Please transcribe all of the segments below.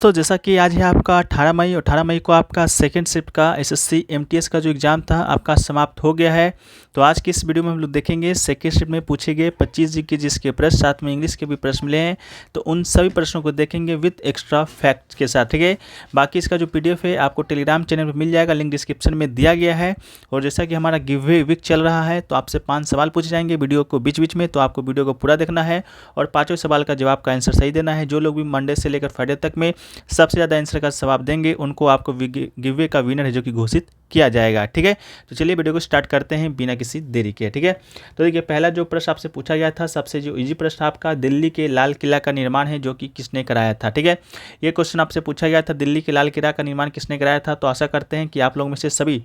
तो जैसा कि आज है आपका 18 मई और 18 मई को आपका सेकंड शिफ्ट का एसएससी एमटीएस का जो एग्ज़ाम था आपका समाप्त हो गया है। तो आज की इस वीडियो में हम लोग देखेंगे सेकंड शिफ्ट में पूछे गए 25 जी के जिसके प्रश्न, साथ में इंग्लिश के भी प्रश्न मिले हैं, तो उन सभी प्रश्नों को देखेंगे विद एक्स्ट्रा फैक्ट के साथ, ठीक है। बाकी इसका जो पीडीएफ है आपको टेलीग्राम चैनल पर मिल जाएगा, लिंक डिस्क्रिप्शन में दिया गया है। और जैसा कि हमारा गिव अवे वीक चल रहा है तो आपसे 5 सवाल पूछे जाएंगे वीडियो को बीच बीच में, तो आपको वीडियो को पूरा देखना है और 5वें सवाल का जवाब का आंसर सही देना है। जो लोग भी मंडे से लेकर फ्राइडे तक में सबसे ज़्यादा आंसर का जवाब देंगे उनको आपको गिव अवे का विनर है जो कि घोषित किया जाएगा, ठीक है। तो चलिए वीडियो को स्टार्ट करते हैं बिना किसी देरी के, ठीक है। तो देखिए पहला जो प्रश्न आपसे पूछा गया था, सबसे जो इजी प्रश्न आपका, दिल्ली के लाल किला का निर्माण है जो कि किसने कराया था, ठीक है। ये क्वेश्चन आपसे पूछा गया था, दिल्ली के लाल किला का निर्माण किसने कराया था। तो आशा करते हैं कि आप लोगों में से सभी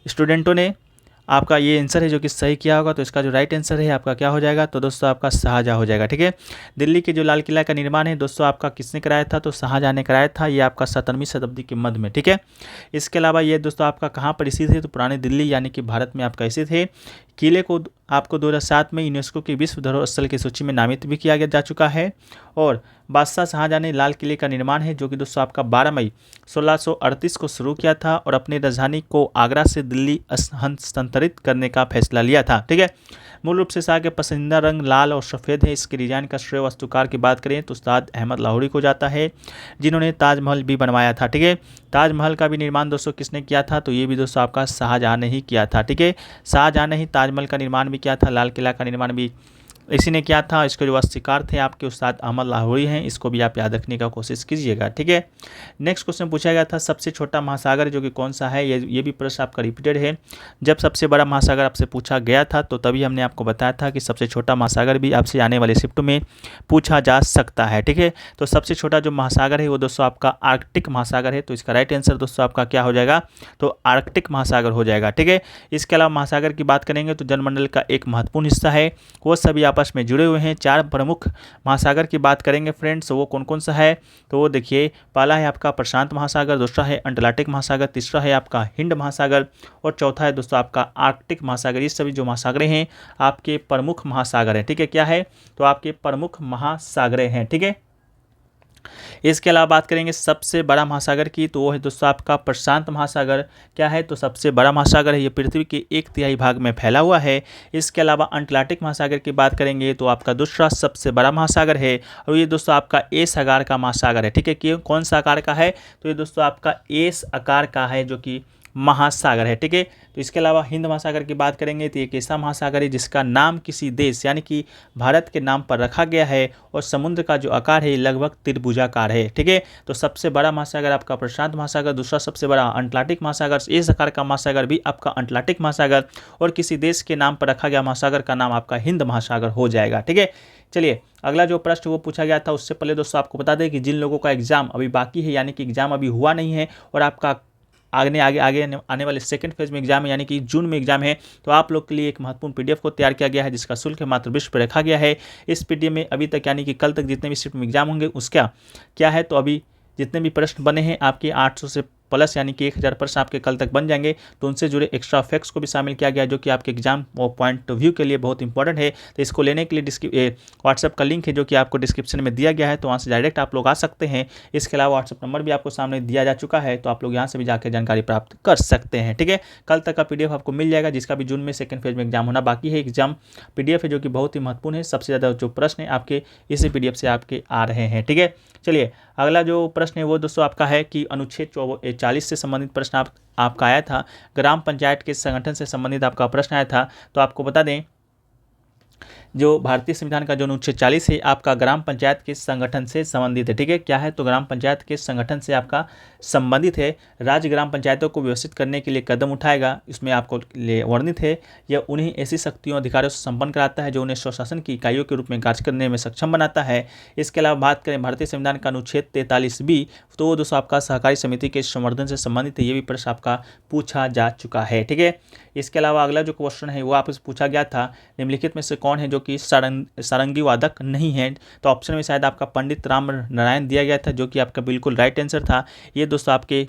स्टूडेंटों ने आपका ये आंसर है जो कि सही किया होगा। तो इसका जो राइट आंसर है आपका क्या हो जाएगा, तो दोस्तों आपका शाहजहाँ हो जाएगा, ठीक है। दिल्ली के जो लाल किला का निर्माण है दोस्तों आपका किसने कराया था, तो शाहजहाँ ने कराया था। ये आपका 17वीं शताब्दी के मध्य में, ठीक है। इसके अलावा ये दोस्तों आपका कहाँ पर स्थित है, तो पुरानी दिल्ली यानी कि भारत में आपका स्थित है। किले को आपको 2007 में यूनेस्को की विश्व धरोहर स्थल की सूची में नामित भी किया जा चुका है। और बादशाह शाहजहाँ ने लाल किले का निर्माण है जो कि दोस्तों आपका 12 मई 1638 को शुरू किया था और अपनी राजधानी को आगरा से दिल्ली हस्तांतरित करने का फैसला लिया था, ठीक है। मूल रूप से शाह के पसंदीदा रंग लाल और सफ़ेद है। इसके डिजाइन का श्रेय वास्तुकार की बात करें तो उस्ताद अहमद लाहौरी को जाता है, जिन्होंने ताजमहल भी बनवाया था, ठीक है। ताजमहल का भी निर्माण दोस्तों किसने किया था, तो ये भी दोस्तों आपका शाहजहाँ ने ही किया था, ठीक है। शाहजहाँ ने ही ताजमहल का निर्माण भी किया था, लाल किला का निर्माण भी इसी ने किया था। इसके जो वास्तुकार थे आपके उस्ताद अहमद लाहौरी हैं, इसको भी आप याद रखने का कोशिश कीजिएगा, ठीक है। नेक्स्ट क्वेश्चन पूछा गया था, सबसे छोटा महासागर जो कि कौन सा है। ये भी प्रश्न आपका रिपीटेड है। जब सबसे बड़ा महासागर आपसे पूछा गया था तो तभी हमने आपको बताया था कि सबसे छोटा महासागर भी आपसे आने वाले शिफ्ट में पूछा जा सकता है, ठीक है। तो सबसे छोटा जो महासागर है वो दोस्तों आपका आर्कटिक महासागर है। तो इसका राइट आंसर दोस्तों आपका क्या हो जाएगा, तो आर्कटिक महासागर हो जाएगा, ठीक है। इसके अलावा महासागर की बात करेंगे तो जलमंडल का एक महत्वपूर्ण हिस्सा है, वो सभी आपस में जुड़े हुए हैं। 4 प्रमुख महासागर की बात करेंगे फ्रेंड्स, वो कौन कौन सा है, तो वो देखिए पहला है आपका प्रशांत महासागर, दूसरा है अटलांटिक महासागर, तीसरा है आपका हिंद महासागर और चौथा है दोस्तों आपका आर्कटिक महासागर। ये सभी जो महासागरें हैं आपके प्रमुख महासागर हैं, ठीक है। क्या है, तो आपके प्रमुख महासागरें हैं, ठीक है। इसके अलावा बात करेंगे सबसे बड़ा महासागर की, तो वो है दोस्तों आपका प्रशांत महासागर। क्या है, तो सबसे बड़ा महासागर है, ये पृथ्वी के 1/3 भाग में फैला हुआ है। इसके अलावा अटलांटिक महासागर की बात करेंगे तो आपका दूसरा सबसे बड़ा महासागर है और ये दोस्तों आपका एस आकार का महासागर है, ठीक है। कि कौन सा आकार का है, तो ये दोस्तों आपका एस आकार का है जो कि महासागर है, ठीक है। तो इसके अलावा हिंद महासागर की बात करेंगे तो एक ऐसा महासागर है जिसका नाम किसी देश यानी कि भारत के नाम पर रखा गया है और समुद्र का जो आकार है लगभग त्रिभुजाकार है, ठीक है। तो सबसे बड़ा महासागर आपका प्रशांत महासागर, दूसरा सबसे बड़ा अटलांटिक महासागर, इस आकार का महासागर भी आपका अटलांटिक महासागर और किसी देश के नाम पर रखा गया महासागर का नाम आपका हिंद महासागर हो जाएगा, ठीक है। चलिए अगला जो प्रश्न वो पूछा गया था, उससे पहले दोस्तों आपको बता दें कि जिन लोगों का एग्जाम अभी बाकी है यानी कि एग्जाम अभी हुआ नहीं है और आपका आगे आने वाले सेकंड फेज में एग्जाम है यानी कि जून में एग्जाम है, तो आप लोग के लिए एक महत्वपूर्ण पीडीएफ को तैयार किया गया है जिसका शुल्क मात्र 20 रुपये रखा गया है। इस पीडीएफ में अभी तक यानी कि कल तक जितने भी शिफ्ट में एग्जाम होंगे उसका क्या है, तो अभी जितने भी प्रश्न बने हैं आपके 800 से प्लस यानी कि 1000 प्रश्न आपके कल तक बन जाएंगे, तो उनसे जुड़े एक्स्ट्रा फैक्ट्स को भी शामिल किया गया जो कि आपके एग्जाम पॉइंट ऑफ व्यू के लिए बहुत इंपॉर्टेंट है। तो इसको लेने के लिए व्हाट्सएप का लिंक है जो कि आपको डिस्क्रिप्शन में दिया गया है, तो वहाँ से डायरेक्ट आप लोग आ सकते हैं। इसके अलावा व्हाट्सएप नंबर भी आपको सामने दिया जा चुका है, तो आप लोग यहाँ से भी जाकर जानकारी प्राप्त कर सकते हैं, ठीक है। कल तक का पीडीएफ आपको मिल जाएगा जिसका भी जून में सेकंड फेज में एग्जाम होना बाकी है। एग्जाम पीडीएफ है जो कि बहुत ही महत्वपूर्ण है, सबसे ज़्यादा जो प्रश्न है आपके इसी पीडीएफ से आपके आ रहे हैं, ठीक है। चलिए अगला जो प्रश्न है वो दोस्तों आपका है कि अनुच्छेद 40 से संबंधित प्रश्न आपका आया था, ग्राम पंचायत के संगठन से संबंधित आपका प्रश्न आया था। तो आपको बता दें जो भारतीय संविधान का जो अनुच्छेद 40 है आपका ग्राम पंचायत के संगठन से संबंधित है, ठीक है। क्या है, तो ग्राम पंचायत के संगठन से आपका संबंधित है। राज्य ग्राम पंचायतों को व्यवस्थित करने के लिए कदम उठाएगा, इसमें आपको वर्णित है। यह उन्हीं ऐसी शक्तियों अधिकारियों से संपन्न कराता है जो उन्हें स्वशासन की इकाइयों के रूप में कार्य करने में सक्षम बनाता है। इसके अलावा बात करें भारतीय संविधान का अनुच्छेद 43B, तो वो दोस्तों आपका सहकारी समिति के संवर्धन से संबंधित है। ये भी प्रश्न आपका पूछा जा चुका है, ठीक है। इसके अलावा अगला जो क्वेश्चन है वो आपसे पूछा गया था, निम्नलिखित में से कौन है जो कि सारंगी वादक नहीं है। तो ऑप्शन में शायद आपका पंडित राम नारायण दिया गया था जो कि आपका बिल्कुल राइट आंसर था। ये दोस्तों आपके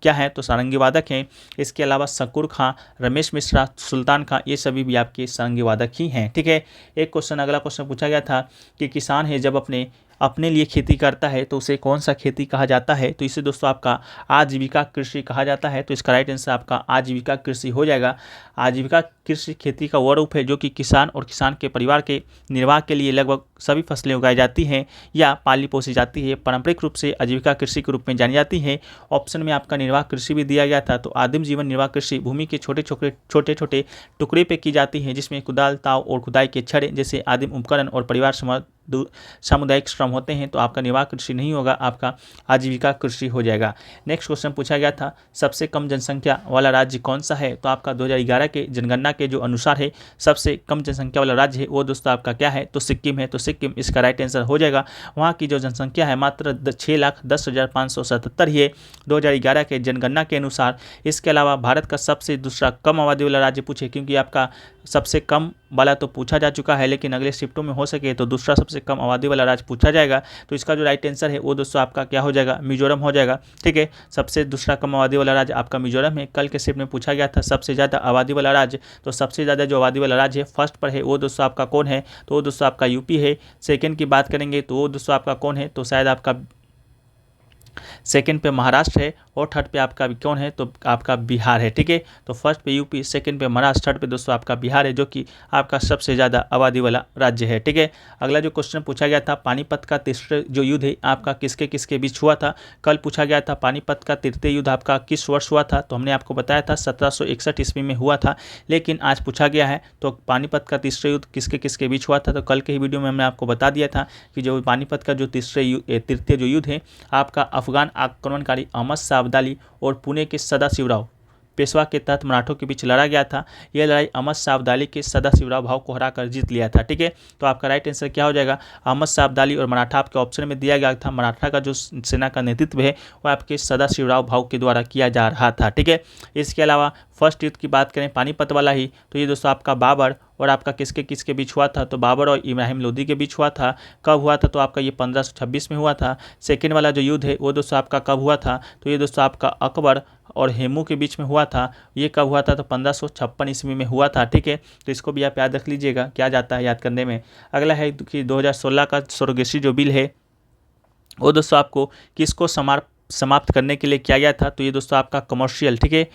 क्या है, तो सारंगी वादक हैं। इसके अलावा शकूर खां, रमेश मिश्रा, सुल्तान खां, ये सभी भी आपके सारंगी वादक ही हैं, ठीक है। एक क्वेश्चन अगला क्वेश्चन पूछा गया था कि किसान है जब अपने अपने लिए खेती करता है तो उसे कौन सा खेती कहा जाता है? तो इसे दोस्तों आपका आजीविका कृषि कहा जाता है। तो इसका राइट आंसर आपका आजीविका कृषि हो जाएगा। आजीविका कृषि खेती का वह रूप है जो कि किसान और किसान के परिवार के निर्वाह के लिए लगभग सभी फसलें उगाई जाती हैं या पाली पोसी जाती है। पारंपरिक रूप से आजीविका कृषि के रूप में जानी जाती है। ऑप्शन में आपका निर्वाह कृषि भी दिया गया था। तो आदिम जीवन निर्वाह कृषि भूमि के छोटे छोटे टुकड़े पे की जाती है, जिसमें कुदाल, ताव और खुदाई के छड़े जैसे आदिम उपकरण और परिवार सामुदायिक श्रम होते हैं। तो आपका निर्वाह कृषि नहीं होगा, आपका आजीविका कृषि हो जाएगा। नेक्स्ट क्वेश्चन पूछा गया था, सबसे कम जनसंख्या वाला राज्य कौन सा है? तो आपका 2011 के जनगणना के जो अनुसार है सबसे कम जनसंख्या वाला राज्य है वो दोस्तों आपका क्या है? तो सिक्किम है। तो सिक्किम इसका राइट आंसर हो जाएगा। वहाँ की जो जनसंख्या है मात्र 6,10,577 ही है 2011 के जनगणना के अनुसार। इसके अलावा भारत का सबसे दूसरा कम आबादी वाला राज्य पूछे, क्योंकि आपका सबसे कम वाला तो पूछा जा चुका है, लेकिन अगले शिफ्टों में हो सके तो दूसरा सबसे कम आबादी वाला राज्य पूछा जाएगा। तो इसका जो राइट आंसर है वो दोस्तों आपका क्या हो जाएगा? मिजोरम हो जाएगा। ठीक है, सबसे दूसरा कम आबादी वाला राज्य आपका मिजोरम है। कल के शिफ्ट में पूछा गया था सबसे ज़्यादा आबादी वाला राज्य, तो सबसे ज़्यादा जो आबादी वाला राज्य है फर्स्ट पर है वो दोस्तों आपका कौन है? तो वो दोस्तों आपका यूपी है। सेकेंड की बात करेंगे तो वो दोस्तों आपका कौन है? तो शायद आपका सेकंड पे महाराष्ट्र है और थर्ड पे आपका कौन है? तो आपका बिहार है। ठीक है, तो फर्स्ट पे यूपी, सेकंड पे महाराष्ट्र, थर्ड पे दोस्तों आपका बिहार है, जो कि आपका सबसे ज़्यादा आबादी वाला राज्य है। ठीक है, अगला जो क्वेश्चन पूछा गया था, पानीपत का तीसरा जो युद्ध है आपका किसके किसके बीच हुआ था? कल पूछा गया था पानीपत का तृतीय युद्ध आपका किस वर्ष हुआ था? तो हमने आपको बताया था 1761 ईस्वी में हुआ था। लेकिन आज पूछा गया है तो पानीपत का तीसरा युद्ध किसके किसके बीच हुआ था? तो कल के ही वीडियो में हमने आपको बता दिया था कि जो पानीपत का जो तृतीय जो युद्ध है आपका अफगान आक्रमणकारी अहमद शाह अब्दाली और पुणे के सदाशिवराव पेशवा के तहत मराठों के बीच लड़ा गया था। यह लड़ाई अहमद शाह अब्दाली के सदाशिवराव भाव को हराकर जीत लिया था। ठीक है, तो आपका राइट आंसर क्या हो जाएगा? अहमद शाह अब्दाली और मराठा आपके ऑप्शन में दिया गया था। मराठा का जो सेना का नेतृत्व है वह आपके सदाशिवराव भाव के द्वारा किया जा रहा था। ठीक है, इसके अलावा फर्स्ट युद्ध की बात करें पानीपत वाला ही, तो ये दोस्तों आपका बाबर और आपका किसके किसके बीच हुआ था? तो बाबर और इब्राहिम लोदी के बीच हुआ था। कब हुआ था? तो आपका ये 1526 में हुआ था। सेकेंड वाला जो युद्ध है वो दोस्तों आपका कब हुआ था? तो ये दोस्तों आपका अकबर और हेमू के बीच में हुआ था। ये कब हुआ था? तो 1556 ईस्वी में हुआ था। ठीक है, तो इसको भी आप याद रख लीजिएगा, क्या जाता है याद करने में। अगला है कि 2016 का सरोगेसी जो बिल है वो दोस्तों आपको किसको समाप्त करने के लिए किया गया था? तो ये दोस्तों आपका कमर्शियल। ठीक है,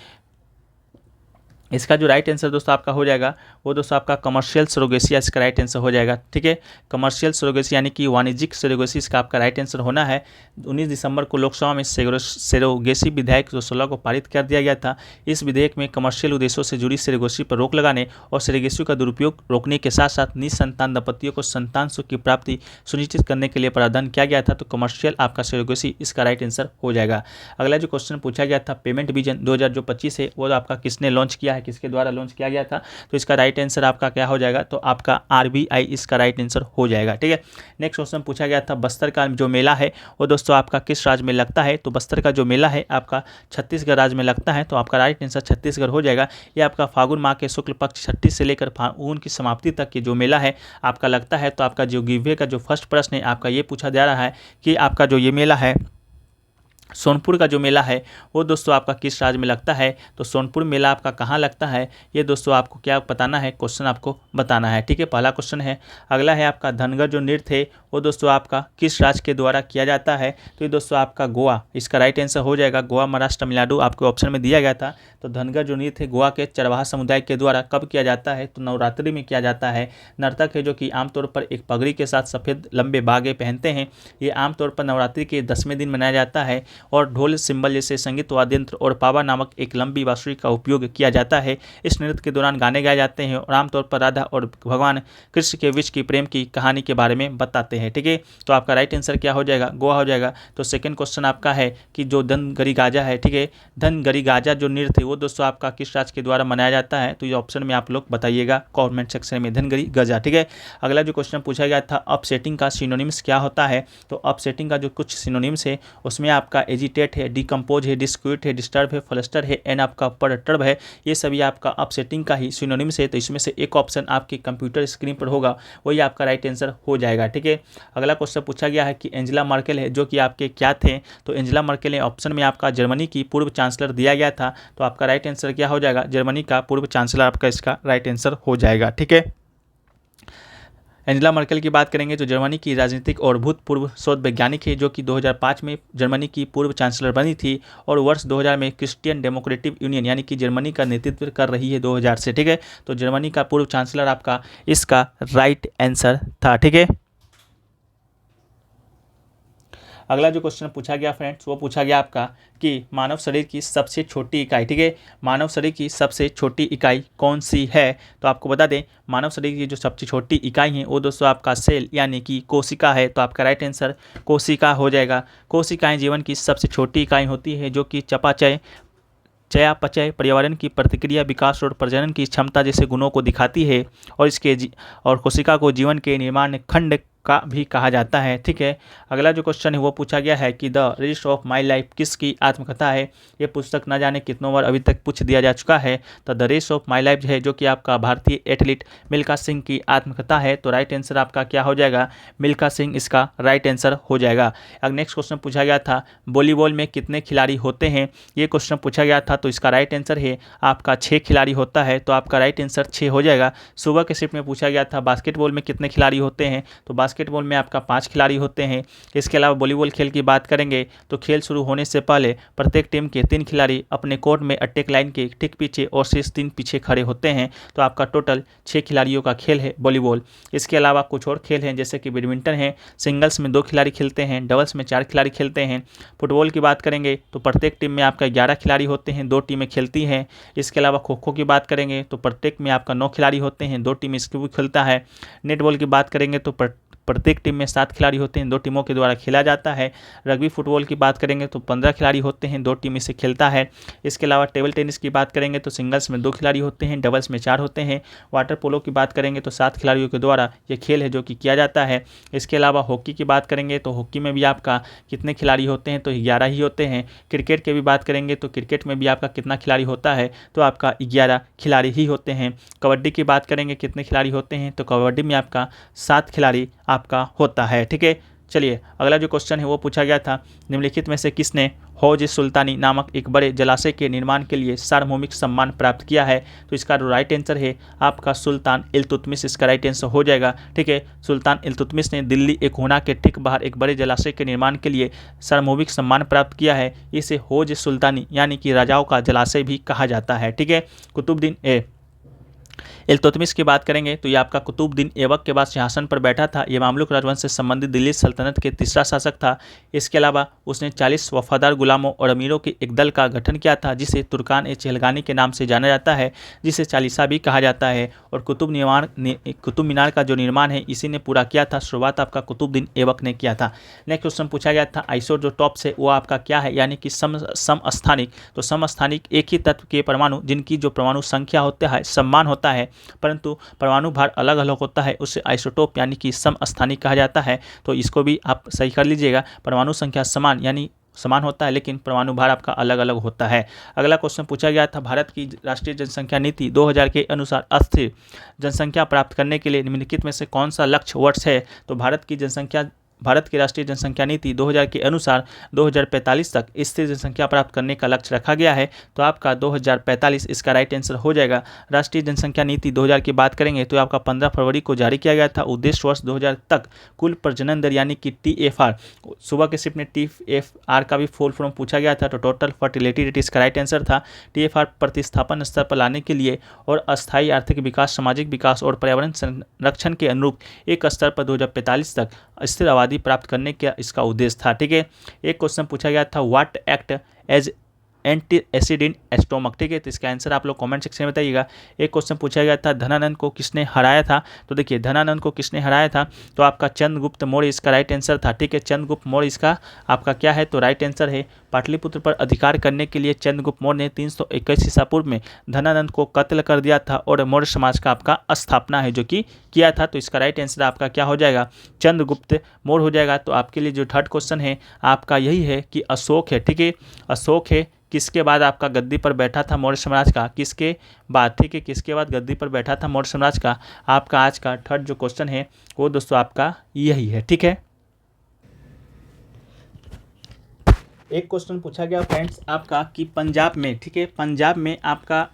इसका जो राइट आंसर दोस्तों आपका हो जाएगा वो दोस्तों आपका कमर्शियल सरोगेसी इसका राइट आंसर हो जाएगा। ठीक है, कमर्शियल सरोगेसी यानी कि वाणिज्यिक सरोगेसी इसका आपका राइट आंसर होना है। 19 दिसंबर को लोकसभा में सरोगेसी विधेयक 2016 को पारित कर दिया गया था। इस विधेयक में कमर्शियल उद्देश्यों से जुड़ी सरोगेसी पर रोक लगाने और सरोगेसी का दुरुपयोग रोकने के साथ साथ निसंतान दंपतियों को संतान सुख की प्राप्ति सुनिश्चित करने के लिए प्रावधान किया गया था। तो कमर्शियल आपका सरोगेसी इसका राइट आंसर हो जाएगा। अगला जो क्वेश्चन पूछा गया था, पेमेंट विजन 2025 है वो आपका किसने लॉन्च किया है, किसके द्वारा लॉन्च किया गया था? तो इसका राइट आंसर आपका क्या हो जाएगा? तो आपका आरबीआई इसका राइट आंसर हो जाएगा। ठीक है, नेक्स्ट क्वेश्चन पूछा गया था, बस्तर का जो मेला है वो दोस्तों आपका किस राज्य में लगता है? तो बस्तर का जो मेला है आपका छत्तीसगढ़ राज्य में लगता है। तो आपका राइट आंसर छत्तीसगढ़ हो जाएगा। ये आपका फागुन माह के शुक्ल पक्ष 36 से लेकर फागुन की समाप्ति तक ये जो मेला है आपका लगता है। तो आपका जो गिवे का जो फर्स्ट प्रश्न है आपका ये पूछा जा रहा है कि आपका जो ये मेला है सोनपुर का जो मेला है वो दोस्तों आपका किस राज्य में लगता है? तो सोनपुर मेला आपका कहाँ लगता है ये दोस्तों आपको क्या बताना है, क्वेश्चन आपको बताना है। ठीक है, पहला क्वेश्चन है। अगला है आपका धनगर जो नृत्य है वो दोस्तों आपका किस राज्य के द्वारा किया जाता है? तो ये दोस्तों आपका गोवा इसका राइट आंसर हो जाएगा। गोवा, महाराष्ट्र, तमिलनाडु आपके ऑप्शन में दिया गया था। तो धनगर जो नृत्य है गोवा के चरवाहा समुदाय के द्वारा कब किया जाता है? तो नवरात्रि में किया जाता है। नर्तक है जो कि आमतौर पर एक पगड़ी के साथ सफ़ेद लंबे बागे पहनते हैं। ये आमतौर पर नवरात्रि के 10वें दिन मनाया जाता है और ढोल, सिंबल जैसे संगीत वाद्य यंत्र और पावा नामक एक लंबी बांसुरी का उपयोग किया जाता है। इस नृत्य के दौरान गाने गाए जाते हैं और आमतौर पर राधा और भगवान कृष्ण के बीच की प्रेम की कहानी के बारे में बताते हैं। ठीक है, तो आपका राइट आंसर क्या हो जाएगा? गोवा हो जाएगा। तो सेकंड क्वेश्चन आपका है कि जो धनगरी गाजा है, ठीक है, धनगरी गाजा जो नृत्य है वो दोस्तों आपका किस राज्य के द्वारा मनाया जाता है? तो ये ऑप्शन में आप लोग बताइएगा कमेंट सेक्शन में, धनगरी गजा। ठीक है, अगला जो क्वेश्चन पूछा गया था, अपसेटिंग का सिनोनिम्स क्या होता है? तो अपसेटिंग का जो कुछ सिनोनिम्स है उसमें आपका एजिटेट है, डिकम्पोज है, डिस्क्यूट है, डिस्टर्ब है, फ्लस्टर है एंड आपका परटर्ब है। ये सभी आपका अपसेटिंग का ही सिनोनिम्स है। तो इसमें से एक ऑप्शन आपके कंप्यूटर स्क्रीन पर होगा, वही आपका राइट आंसर हो जाएगा। ठीक है, अगला क्वेश्चन पूछा गया है कि एंजेला मर्केल है जो कि आपके क्या थे? तो एंजेला मर्केल है ऑप्शन में आपका जर्मनी की पूर्व चांसलर दिया गया था। तो आपका राइट आंसर क्या हो जाएगा? जर्मनी का पूर्व चांसलर आपका इसका राइट आंसर हो जाएगा। ठीक है, एंजेला मर्केल की बात करेंगे तो जर्मनी की राजनीतिक और भूतपूर्व शोध वैज्ञानिक है, जो कि 2005 में जर्मनी की पूर्व चांसलर बनी थी और वर्ष 2000 में क्रिश्चियन डेमोक्रेटिक यूनियन यानी कि जर्मनी का नेतृत्व कर रही है 2000 से। ठीक है, तो जर्मनी का पूर्व चांसलर आपका इसका राइट आंसर था। ठीक है, अगला जो क्वेश्चन पूछा गया फ्रेंड्स वो पूछा गया आपका कि मानव शरीर की सबसे छोटी इकाई, ठीक है, मानव शरीर की सबसे छोटी इकाई कौन सी है। तो आपको बता दें मानव शरीर की जो सबसे छोटी इकाई है वो दोस्तों आपका सेल यानी कि कोशिका है। तो आपका राइट आंसर कोशिका हो जाएगा। कोशिकाएं जीवन की सबसे छोटी इकाई होती है जो कि चयापचय, चयापचय, पर्यावरण की प्रतिक्रिया, विकास और प्रजनन की क्षमता जैसे गुणों को दिखाती है और और कोशिका को जीवन के निर्माण खंड का भी कहा जाता है। ठीक है, अगला जो क्वेश्चन है वो पूछा गया है कि the race of my life किसकी आत्मकथा है। ये पुस्तक न जाने कितनों बार अभी तक पूछ दिया जा चुका है। तो the race of my life है जो कि आपका भारतीय एथलीट मिल्खा सिंह की आत्मकथा है। तो राइट आंसर आपका क्या हो जाएगा, मिल्खा सिंह इसका राइट आंसर हो जाएगा। अब नेक्स्ट क्वेश्चन पूछा गया था वॉलीबॉल में कितने खिलाड़ी होते हैं। ये क्वेश्चन पूछा गया था, तो इसका राइट आंसर है आपका 6 खिलाड़ी होता है। तो आपका राइट आंसर 6 हो जाएगा। सुबह के शिफ्ट में पूछा गया था बास्केटबॉल में कितने खिलाड़ी होते हैं। तो बास्केटबॉल में आपका 5 खिलाड़ी होते हैं। इसके अलावा वॉलीबॉल खेल की बात करेंगे तो खेल शुरू होने से पहले प्रत्येक टीम के 3 खिलाड़ी अपने कोर्ट में अटैक लाइन के ठीक पीछे और शेष 3 पीछे खड़े होते हैं। तो आपका टोटल 6 खिलाड़ियों का खेल है वॉलीबॉल। इसके अलावा कुछ और खेल हैं जैसे कि बैडमिंटन है, सिंगल्स में 2 खिलाड़ी खेलते हैं, डबल्स में 4 खिलाड़ी खेलते हैं। फुटबॉल की बात करेंगे तो प्रत्येक टीम में आपका 11 खिलाड़ी होते हैं, 2 टीमें खेलती हैं। इसके अलावा खो खो की बात करेंगे तो प्रत्येक में आपका 9 खिलाड़ी होते हैं, 2 टीम इसके भी खेलता है। नेटबॉल की बात करेंगे तो प्रत्येक टीम में 7 खिलाड़ी होते हैं, 2 टीमों के द्वारा खेला जाता है। रग्बी फुटबॉल की बात करेंगे तो 15 खिलाड़ी होते हैं, 2 टीम इसे खेलता है। इसके अलावा टेबल टेनिस की बात करेंगे तो सिंगल्स में 2 खिलाड़ी होते हैं, डबल्स में 4 होते हैं। वाटर पोलो की बात करेंगे तो 7 खिलाड़ियों के द्वारा ये खेल है जो कि किया जाता है। इसके अलावा हॉकी की बात करेंगे तो हॉकी में भी आपका कितने खिलाड़ी होते हैं, तो 11 ही होते हैं। क्रिकेट की भी बात करेंगे तो क्रिकेट में भी आपका कितना खिलाड़ी होता है, तो आपका 11 खिलाड़ी ही होते हैं। कबड्डी की बात करेंगे कितने खिलाड़ी होते हैं, तो कबड्डी में आपका 7 खिलाड़ी आपका होता है। ठीक है, चलिए अगला जो क्वेश्चन है वो पूछा गया था निम्नलिखित में से किसने हौज सुल्तानी नामक एक बड़े जलाशय के निर्माण के लिए सार्वभौमिक सम्मान प्राप्त किया है। तो इसका जो राइट आंसर है आपका सुल्तान इल्तुतमिश इसका राइट आंसर हो जाएगा। ठीक है, सुल्तान इल्तुतमिश ने दिल्ली एक होना के ठीक बाहर एक बड़े जलाशय के निर्माण के लिए सार्वभौमिक सम्मान प्राप्त किया है। इसे हौज सुल्तानी यानी कि राजाओं का जलाशय भी कहा जाता है। ठीक है, कुतुबुद्दीन इल्तुतमिश की बात करेंगे तो ये आपका कुतुबुद्दीन ऐबक के बाद सिंहासन पर बैठा था। ये मामलुक राजवंश से संबंधित दिल्ली सल्तनत के तीसरा शासक था। इसके अलावा उसने 40 वफादार गुलामों और अमीरों के एक दल का गठन किया था जिसे तुर्कान-ए-चहलगानी के नाम से जाना जाता है, जिसे चालीसा भी कहा जाता है। और कुतुब मीनार का जो निर्माण है इसी ने पूरा किया था। शुरुआत आपका कुतुबुद्दीन ऐबक ने किया था। नेक्स्ट क्वेश्चन पूछा गया था आइसोर जो टॉप्स है वो आपका क्या है, यानी कि समस्थानिक। तो समस्थानिक एक ही तत्व के परमाणु जिनकी जो परमाणु संख्या होता है समान होता है परंतु परमाणु भार अलग अलग होता है उसे आइसोटोप यानी कि समस्थानिक कहा जाता है। तो इसको भी आप सही कर लीजिएगा। परमाणु संख्या समान यानी समान होता है लेकिन परमाणु भार आपका अलग अलग होता है। अगला क्वेश्चन पूछा गया था भारत की राष्ट्रीय जनसंख्या नीति 2000 के अनुसार अस्थिर जनसंख्या प्राप्त करने के लिए निम्नलिखित में से कौन सा लक्ष्य वर्ष है। तो भारत की राष्ट्रीय जनसंख्या नीति 2000 के अनुसार 2045 तक स्थिर जनसंख्या प्राप्त करने का लक्ष्य रखा गया है। तो आपका 2045 इसका राइट आंसर हो जाएगा। राष्ट्रीय जनसंख्या नीति 2000 की बात करेंगे तो आपका 15 फरवरी को जारी किया गया था। उद्देश्य वर्ष 2000 तक कुल प्रजनन दर यानी कि TFR, सुबह के शिफ्ट में TFR का भी फुल फॉर्म पूछा गया था। तो टोटल फर्टिलिटी रेट इसका राइट आंसर था। TFR प्रतिस्थापन स्तर पर लाने के लिए और अस्थायी आर्थिक विकास, सामाजिक विकास और पर्यावरण संरक्षण के अनुरूप एक स्तर पर 2045 तक स्थिर आबादी प्राप्त करने का इसका उद्देश्य था। ठीक है, एक क्वेश्चन पूछा गया था what act as anti acid in stomach. ठीक है, तो इसका आंसर आप लोग कमेंट सेक्शन में बताइएगा। एक क्वेश्चन पूछा गया था धनानंद को किसने हराया था। तो देखिए धनानंद को किसने हराया था, तो आपका चंद्रगुप्त मौर्य इसका राइट आंसर था। ठीक है, चंद्रगुप्त मौर्य इसका आपका क्या है, तो राइट आंसर है पाटलिपुत्र पर अधिकार करने के लिए चंद्रगुप्त मौर्य ने 321 ईसा पूर्व में धनानंद को कत्ल कर दिया था और मौर्य समाज का आपका स्थापना है जो कि किया था। तो इसका राइट आंसर आपका क्या हो जाएगा, चंद्रगुप्त मौर्य हो जाएगा। तो आपके लिए जो थर्ड क्वेश्चन है आपका यही है कि अशोक है। ठीक है, अशोक है किसके बाद आपका गद्दी पर बैठा था मौर्य साम्राज्य का, किसके बाद। ठीक है, किसके बाद गद्दी पर बैठा था मौर्य साम्राज्य का। आपका आज का थर्ड जो क्वेश्चन है वो दोस्तों आपका यही है। ठीक है, एक क्वेश्चन पूछा गया फ्रेंड्स आपका कि पंजाब में, ठीक है, पंजाब में आपका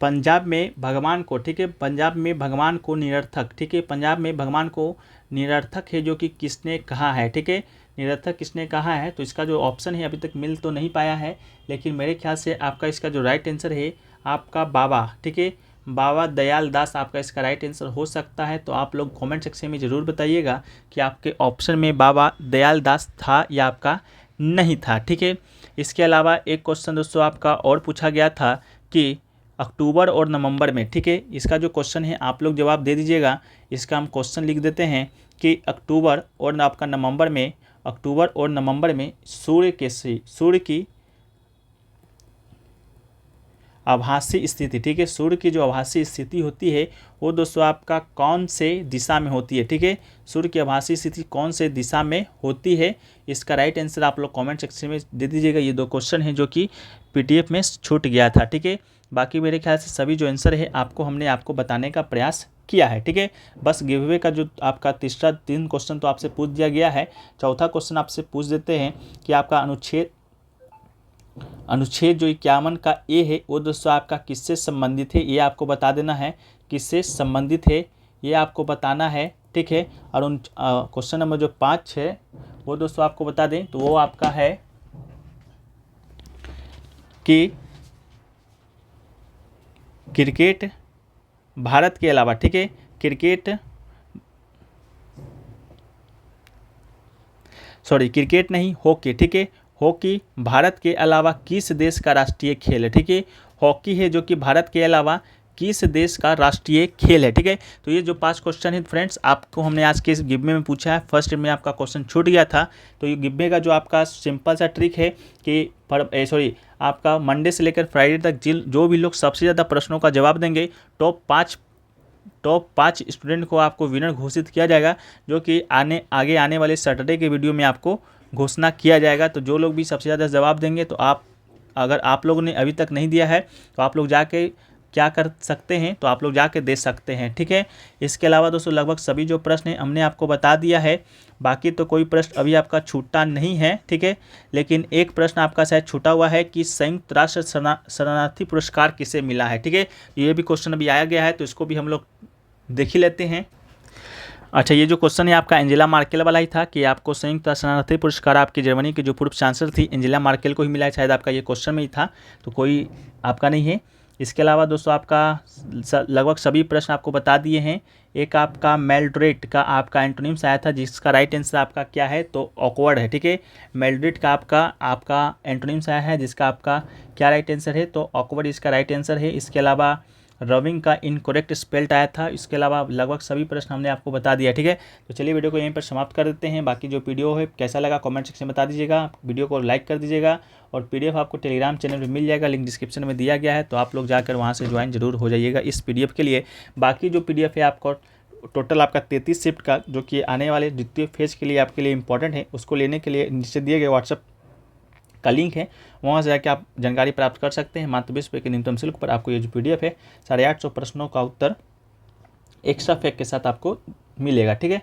पंजाब में भगवान को, ठीक है, पंजाब में भगवान को निरर्थक, ठीक है, पंजाब में भगवान को निरर्थक है जो कि किसने कहा है, ठीक है, निरर्थक किसने कहा है। तो इसका जो ऑप्शन है अभी तक मिल तो नहीं पाया है, लेकिन मेरे ख्याल से आपका इसका जो राइट आंसर है आपका बाबा, ठीक है, बाबा दयाल दास आपका इसका राइट आंसर हो सकता है। तो आप लोग कमेंट सेक्शन में ज़रूर बताइएगा कि आपके ऑप्शन में बाबा दयाल दास था या आपका नहीं था, ठीक है। इसके अलावा एक क्वेश्चन दोस्तों आपका और पूछा गया था कि अक्टूबर और नवंबर में, ठीक है, इसका जो क्वेश्चन है आप लोग जवाब दे दीजिएगा। इसका हम क्वेश्चन लिख देते हैं कि अक्टूबर और आपका नवंबर में, अक्टूबर और नवंबर में सूर्य की आभासी स्थिति, ठीक है, सूर्य की जो आभासी स्थिति होती है वो दोस्तों आपका कौन से दिशा में होती है, ठीक है, सूर्य की आभासी स्थिति कौन से दिशा में होती है। इसका राइट आंसर आप लोग कमेंट सेक्शन में दे दीजिएगा। ये 2 क्वेश्चन हैं जो कि पीडीएफ में छूट गया था, ठीक है। बाकी मेरे ख्याल से सभी जो आंसर है हमने आपको बताने का प्रयास किया है, ठीक है। बस गिव अवे का जो आपका 3 क्वेश्चन तो आपसे पूछ दिया गया है। चौथा क्वेश्चन आपसे पूछ देते हैं कि आपका अनुच्छेद जो 51 का ए है वो दोस्तों आपका किससे संबंधित है, ये आपको बता देना है, किससे संबंधित है ये आपको बताना है, ठीक है। और क्वेश्चन नंबर जो 5 है वो दोस्तों आपको बता दें तो वो आपका है कि क्रिकेट भारत के अलावा, ठीक है, क्रिकेट नहीं, हॉकी, ठीक है, हॉकी भारत के अलावा किस देश का राष्ट्रीय खेल है, ठीक है, हॉकी है जो कि भारत के अलावा किस देश का राष्ट्रीय खेल है, ठीक है। तो ये जो 5 क्वेश्चन है फ्रेंड्स आपको हमने आज के इस गिब्बे में पूछा है। फर्स्ट में आपका क्वेश्चन छूट गया था, तो ये गिब्बे का जो आपका सिंपल सा ट्रिक है कि आपका मंडे से लेकर फ्राइडे तक जो भी लोग सबसे ज़्यादा प्रश्नों का जवाब देंगे टॉप 5 स्टूडेंट को आपको विनर घोषित किया जाएगा, जो कि आगे आने वाले सैटरडे के वीडियो में आपको घोषणा किया जाएगा। तो जो लोग भी सबसे ज़्यादा जवाब देंगे तो अगर आप लोगों ने अभी तक नहीं दिया है तो आप लोग जाके क्या कर सकते हैं, तो आप लोग जाके दे सकते हैं, ठीक है। इसके अलावा दोस्तों लगभग सभी जो प्रश्न हैं हमने आपको बता दिया है। बाकी तो कोई प्रश्न अभी आपका छूटा नहीं है, ठीक है। लेकिन एक प्रश्न आपका शायद छूटा हुआ है कि संयुक्त राष्ट्र शरणार्थी पुरस्कार किसे मिला है, ठीक है। ये भी क्वेश्चन अभी आया गया है तो इसको भी हम लोग देख ही लेते हैं। अच्छा, ये जो क्वेश्चन है आपका एंजेला मार्केल वाला ही था कि आपको संयुक्त शरणार्थी पुरस्कार आपकी जर्मनी की जो पूर्व चांसलर थी एंजेला मार्केल को ही मिला है, शायद आपका ये क्वेश्चन में ही था, तो कोई आपका नहीं है। इसके अलावा दोस्तों आपका लगभग सभी प्रश्न आपको बता दिए हैं। एक आपका मेल्ड्रेट का आपका एंटोनिम्स आया था जिसका राइट आंसर आपका क्या है, तो ऑकवर्ड है, ठीक है। मेल्ड्रेट का आपका एंटोनिम्स आया है जिसका आपका क्या राइट आंसर है, तो ऑकवर्ड इसका राइट आंसर है। इसके अलावा रविंग का इनकरेक्ट स्पेल्ट आया था। इसके अलावा लगभग सभी प्रश्न हमने आपको बता दिया, ठीक है। तो चलिए वीडियो को यहीं पर समाप्त कर देते हैं। बाकी जो वीडियो है कैसा लगा कमेंट सेक्शन में बता दीजिएगा, वीडियो को लाइक कर दीजिएगा और पीडीएफ आपको टेलीग्राम चैनल में मिल जाएगा, लिंक डिस्क्रिप्शन में दिया गया है, तो आप लोग जाकर वहाँ से ज्वाइन जरूर हो जाइएगा इस पीडीएफ के लिए। बाकी जो पीडीएफ है आपको टोटल आपका 33 शिफ्ट का जो कि आने वाले द्वितीय फेज के लिए आपके लिए इंपॉर्टेंट है, उसको लेने के लिए नीचे दिए गए व्हाट्सएप का लिंक है, वहाँ से जाकर आप जानकारी प्राप्त कर सकते हैं। मात्र 20 रुपये के न्यूनतम शुल्क पर आपको ये जो पीडीएफ है 850 प्रश्नों का उत्तर एक्स्ट्रा फैक्ट के साथ आपको मिलेगा, ठीक है।